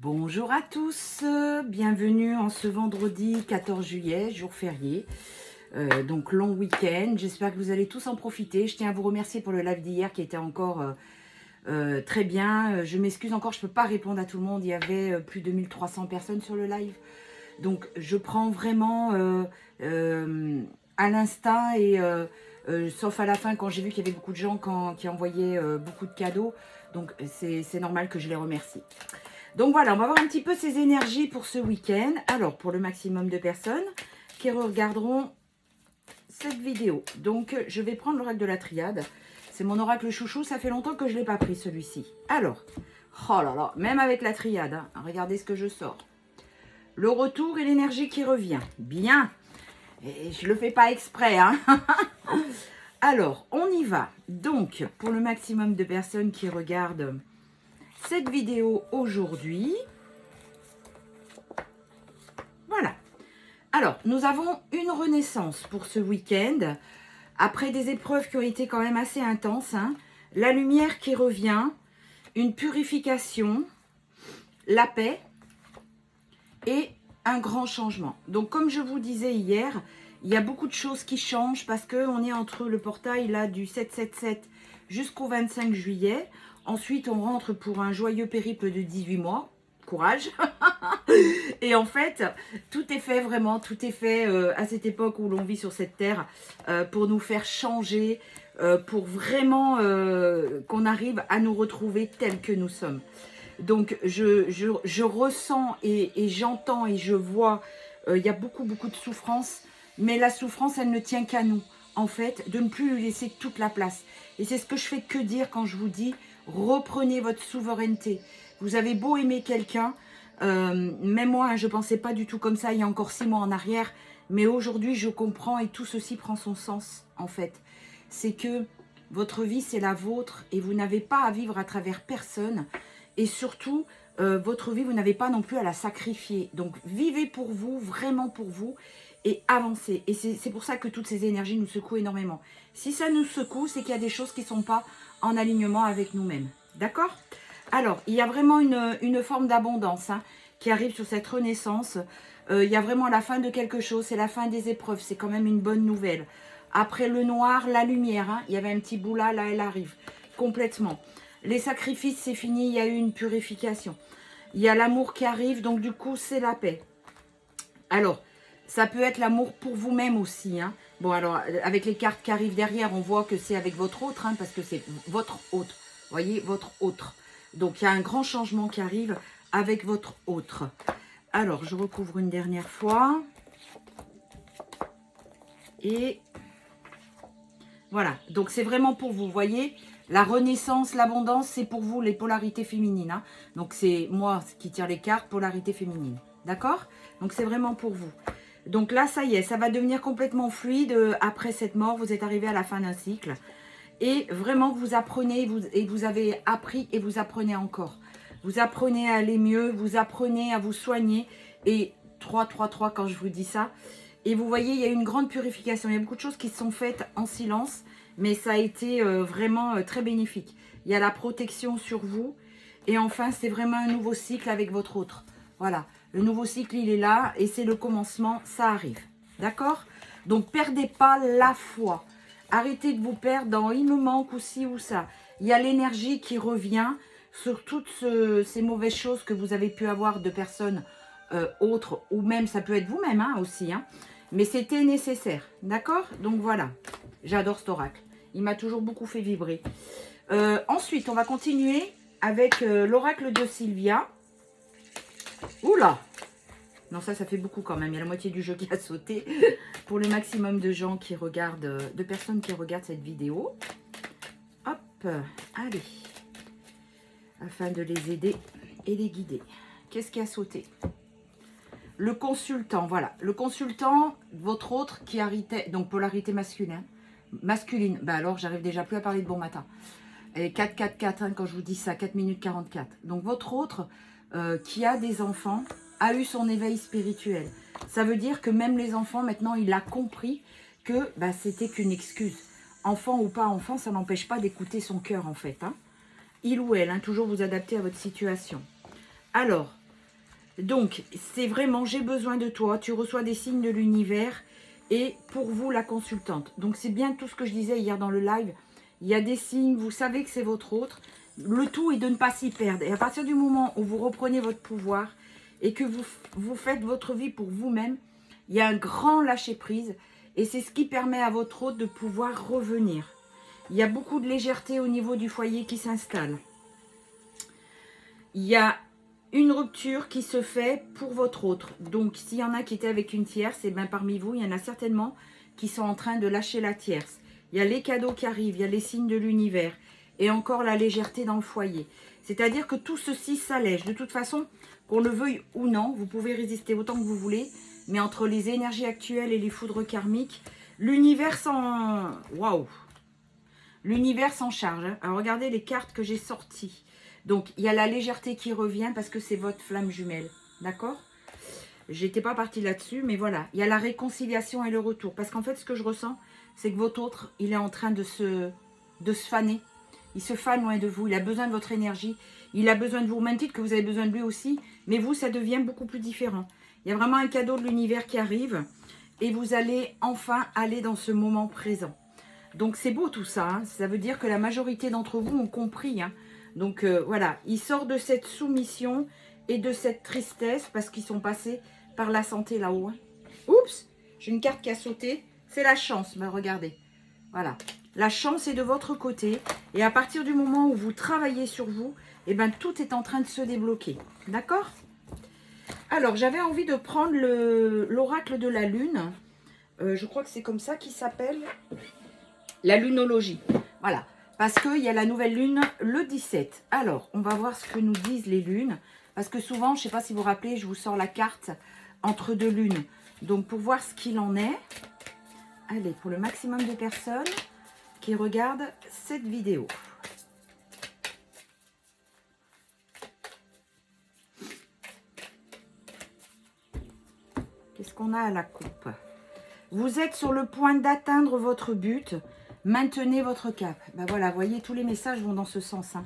Bonjour à tous, bienvenue en ce vendredi 14 juillet, jour férié, donc long week-end. J'espère que vous allez tous en profiter. Je tiens à vous remercier pour le live d'hier qui était encore très bien. Je m'excuse encore, je ne peux pas répondre à tout le monde. Il y avait plus de 1300 personnes sur le live. Donc je prends vraiment à l'instinct et sauf à la fin quand j'ai vu qu'il y avait beaucoup de gens qui envoyaient beaucoup de cadeaux. Donc c'est normal que je les remercie. Donc voilà, on va voir un petit peu ces énergies pour ce week-end. Alors, pour le maximum de personnes qui regarderont cette vidéo. Donc, je vais prendre l'oracle de la triade. C'est mon oracle chouchou, ça fait longtemps que je ne l'ai pas pris celui-ci. Alors, oh là là, même avec la triade, hein, regardez ce que je sors. Le retour et l'énergie qui revient. Bien. Et je ne le fais pas exprès, hein. Alors, on y va. Donc, pour le maximum de personnes qui regardent cette vidéo aujourd'hui. Voilà. Alors, nous avons une renaissance pour ce week-end. Après des épreuves qui ont été quand même assez intenses. Hein, la lumière qui revient, une purification, la paix et un grand changement. Donc, comme je vous disais hier, il y a beaucoup de choses qui changent parce qu'on est entre le portail là du 777 jusqu'au 25 juillet. Ensuite, on rentre pour un joyeux périple de 18 mois. Courage. Et en fait, tout est fait vraiment, tout est fait à cette époque où l'on vit sur cette terre pour nous faire changer, pour vraiment qu'on arrive à nous retrouver tels que nous sommes. Donc, je ressens et j'entends et je vois, il y a beaucoup de souffrance, mais la souffrance, elle ne tient qu'à nous, en fait, de ne plus lui laisser toute la place. Et c'est ce que je fais que dire quand je vous dis, reprenez votre souveraineté. Vous avez beau aimer quelqu'un, même moi, hein, je ne pensais pas du tout comme ça il y a encore 6 mois en arrière, mais aujourd'hui, je comprends et tout ceci prend son sens, en fait. C'est que votre vie, c'est la vôtre et vous n'avez pas à vivre à travers personne. Et surtout, votre vie, vous n'avez pas non plus à la sacrifier. Donc, vivez pour vous, vraiment pour vous, et avancez. Et c'est pour ça que toutes ces énergies nous secouent énormément. Si ça nous secoue, c'est qu'il y a des choses qui ne sont pas en alignement avec nous-mêmes. D'accord ? Alors, il y a vraiment une forme d'abondance hein, qui arrive sur cette renaissance. Il y a vraiment la fin de quelque chose, c'est la fin des épreuves. C'est quand même une bonne nouvelle. Après le noir, la lumière. Hein, il y avait un petit bout là, là, elle arrive complètement. Les sacrifices, c'est fini, il y a eu une purification. Il y a l'amour qui arrive, donc du coup, c'est la paix. Alors, ça peut être l'amour pour vous-même aussi. Hein. Bon, alors, avec les cartes qui arrivent derrière, on voit que c'est avec votre autre, hein, parce que c'est votre autre. Vous voyez, votre autre. Donc, il y a un grand changement qui arrive avec votre autre. Alors, je recouvre une dernière fois. Et voilà. Donc, c'est vraiment pour vous, vous voyez. La renaissance, l'abondance, c'est pour vous les polarités féminines. Hein. Donc, c'est moi qui tire les cartes, polarité féminine. D'accord? Donc, c'est vraiment pour vous. Donc là, ça y est, ça va devenir complètement fluide. Après cette mort, vous êtes arrivé à la fin d'un cycle. Et vraiment, vous apprenez et vous avez appris et vous apprenez encore. Vous apprenez à aller mieux, vous apprenez à vous soigner. Et 3, 3, 3 quand je vous dis ça. Et vous voyez, il y a une grande purification. Il y a beaucoup de choses qui se sont faites en silence. Mais ça a été vraiment très bénéfique. Il y a la protection sur vous. Et enfin, c'est vraiment un nouveau cycle avec votre autre. Voilà. Le nouveau cycle, il est là. Et c'est le commencement. Ça arrive. D'accord? Donc, perdez pas la foi. Arrêtez de vous perdre dans il me manque ou ci ou ça. Il y a l'énergie qui revient sur toutes ces mauvaises choses que vous avez pu avoir de personnes autres. Ou même, ça peut être vous-même hein, aussi. Hein. Mais c'était nécessaire. D'accord? Donc, voilà. J'adore cet oracle. Il m'a toujours beaucoup fait vibrer. Ensuite, on va continuer avec l'oracle de Sylvia. Oula! Non, ça fait beaucoup quand même. Il y a la moitié du jeu qui a sauté. Pour le maximum de gens qui regardent, de personnes qui regardent cette vidéo. Hop, allez. Afin de les aider et les guider. Qu'est-ce qui a sauté? Le consultant, voilà. Le consultant, votre autre qui arrivait, donc polarité masculine. Masculine, bah alors j'arrive déjà plus à parler de bon matin. Et 4, 4, 4, hein, quand je vous dis ça, 4 minutes 44. Donc votre autre qui a des enfants a eu son éveil spirituel. Ça veut dire que même les enfants, maintenant, il a compris que bah, c'était qu'une excuse. Enfant ou pas enfant, ça n'empêche pas d'écouter son cœur en fait. Hein. Il ou elle, hein, toujours vous adapter à votre situation. Alors, Donc, c'est vraiment, j'ai besoin de toi. Tu reçois des signes de l'univers. Et pour vous, la consultante. Donc, c'est bien tout ce que je disais hier dans le live. Il y a des signes, vous savez que c'est votre autre. Le tout est de ne pas s'y perdre. Et à partir du moment où vous reprenez votre pouvoir et que vous faites votre vie pour vous-même, il y a un grand lâcher-prise. Et c'est ce qui permet à votre autre de pouvoir revenir. Il y a beaucoup de légèreté au niveau du foyer qui s'installe. Il y a une rupture qui se fait pour votre autre. Donc, s'il y en a qui étaient avec une tierce, et bien parmi vous, il y en a certainement qui sont en train de lâcher la tierce. Il y a les cadeaux qui arrivent, il y a les signes de l'univers. Et encore la légèreté dans le foyer. C'est-à-dire que tout ceci s'allège. De toute façon, qu'on le veuille ou non, vous pouvez résister autant que vous voulez. Mais entre les énergies actuelles et les foudres karmiques, l'univers s'en... Waouh! L'univers s'en charge. Hein. Alors, regardez les cartes que j'ai sorties. Donc, il y a la légèreté qui revient parce que c'est votre flamme jumelle. D'accord? J'étais pas partie là-dessus, mais voilà. Il y a la réconciliation et le retour. Parce qu'en fait, ce que je ressens, c'est que votre autre, il est en train de se faner. Il se fane loin de vous. Il a besoin de votre énergie. Il a besoin de vous. Au même titre que vous avez besoin de lui aussi. Mais vous, ça devient beaucoup plus différent. Il y a vraiment un cadeau de l'univers qui arrive. Et vous allez enfin aller dans ce moment présent. Donc, c'est beau tout ça. Hein. Ça veut dire que la majorité d'entre vous ont compris. Hein. Donc, voilà. Il sort de cette soumission et de cette tristesse parce qu'ils sont passés par la santé là-haut. Hein. Oups! J'ai une carte qui a sauté. C'est la chance. Ben, regardez. Voilà. La chance est de votre côté. Et à partir du moment où vous travaillez sur vous, eh ben, tout est en train de se débloquer. D'accord? Alors, j'avais envie de prendre l'oracle de la lune. Je crois que c'est comme ça qu'il s'appelle. La lunologie. Voilà. Parce qu'il y a la nouvelle lune le 17. Alors, on va voir ce que nous disent les lunes. Parce que souvent, je ne sais pas si vous vous rappelez, je vous sors la carte entre deux lunes. Donc, pour voir ce qu'il en est, allez, pour le maximum de personnes qui regardent cette vidéo. Qu'est-ce qu'on a à la coupe? Vous êtes sur le point d'atteindre votre but. Maintenez votre cap. Ben voilà, vous voyez, tous les messages vont dans ce sens. Hein.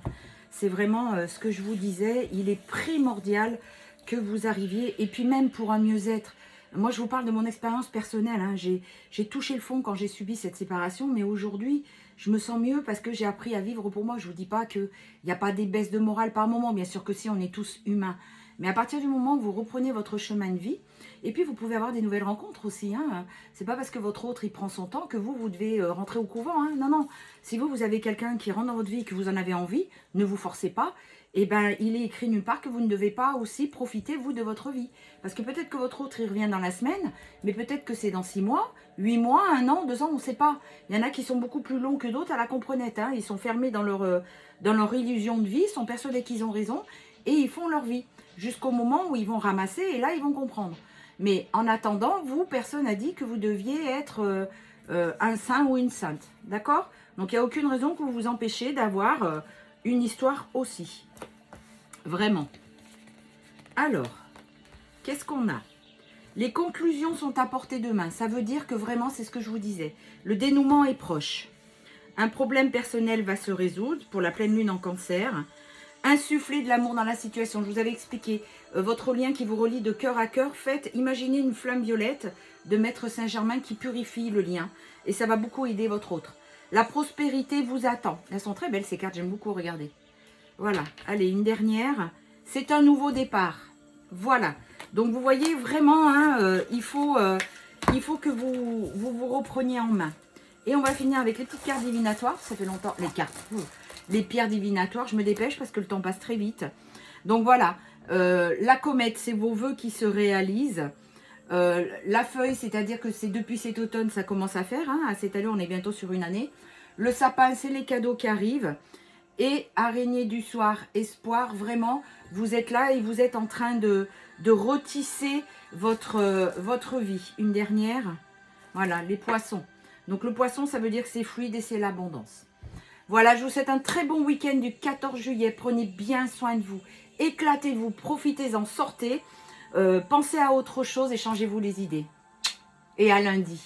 C'est vraiment ce que je vous disais. Il est primordial que vous arriviez. Et puis même pour un mieux-être. Moi, je vous parle de mon expérience personnelle. Hein. J'ai touché le fond quand j'ai subi cette séparation. Mais aujourd'hui, je me sens mieux parce que j'ai appris à vivre pour moi. Je ne vous dis pas qu'il n'y a pas des baisses de morale par moment. Bien sûr que si, on est tous humains. Mais à partir du moment où vous reprenez votre chemin de vie, et puis vous pouvez avoir des nouvelles rencontres aussi. Hein. C'est pas parce que votre autre il prend son temps que vous devez rentrer au couvent. Hein. Non, non. Si vous avez quelqu'un qui rentre dans votre vie et que vous en avez envie, ne vous forcez pas. Et ben il est écrit nulle part que vous ne devez pas aussi profiter, vous, de votre vie. Parce que peut-être que votre autre il revient dans la semaine, mais peut-être que c'est dans 6 mois, 8 mois, 1 an, 2 ans, on ne sait pas. Il y en a qui sont beaucoup plus longs que d'autres à la comprenette. Hein. Ils sont fermés dans leur illusion de vie, sont persuadés qu'ils ont raison et ils font leur vie. Jusqu'au moment où ils vont ramasser et là, ils vont comprendre. Mais en attendant, vous, personne n'a dit que vous deviez être un saint ou une sainte. D'accord? Donc, il n'y a aucune raison que vous vous empêchiez d'avoir une histoire aussi. Vraiment. Alors, qu'est-ce qu'on a? Les conclusions sont à portée de main. Ça veut dire que vraiment, c'est ce que je vous disais. Le dénouement est proche. Un problème personnel va se résoudre pour la pleine lune en cancer. Insuffler de l'amour dans la situation. Je vous avais expliqué votre lien qui vous relie de cœur à cœur. Faites, imaginez une flamme violette de Maître Saint-Germain qui purifie le lien. Et ça va beaucoup aider votre autre. La prospérité vous attend. Elles sont très belles ces cartes, j'aime beaucoup regarder. Voilà, allez, une dernière. C'est un nouveau départ. Voilà. Donc vous voyez vraiment, hein, il faut que vous repreniez en main. Et on va finir avec les petites cartes divinatoires. Ça fait longtemps, les cartes. Les pierres divinatoires, je me dépêche parce que le temps passe très vite. Donc voilà, la comète, c'est vos vœux qui se réalisent. La feuille, c'est-à-dire que c'est depuis cet automne, ça commence à faire. Hein, à cette allure, on est bientôt sur une année. Le sapin, c'est les cadeaux qui arrivent. Et araignée du soir, espoir, vraiment, vous êtes là et vous êtes en train de retisser votre vie. Une dernière, voilà, les poissons. Donc le poisson, ça veut dire que c'est fluide et c'est l'abondance. Voilà, je vous souhaite un très bon week-end du 14 juillet. Prenez bien soin de vous. Éclatez-vous, profitez-en, sortez. Pensez à autre chose et changez-vous les idées. Et à lundi.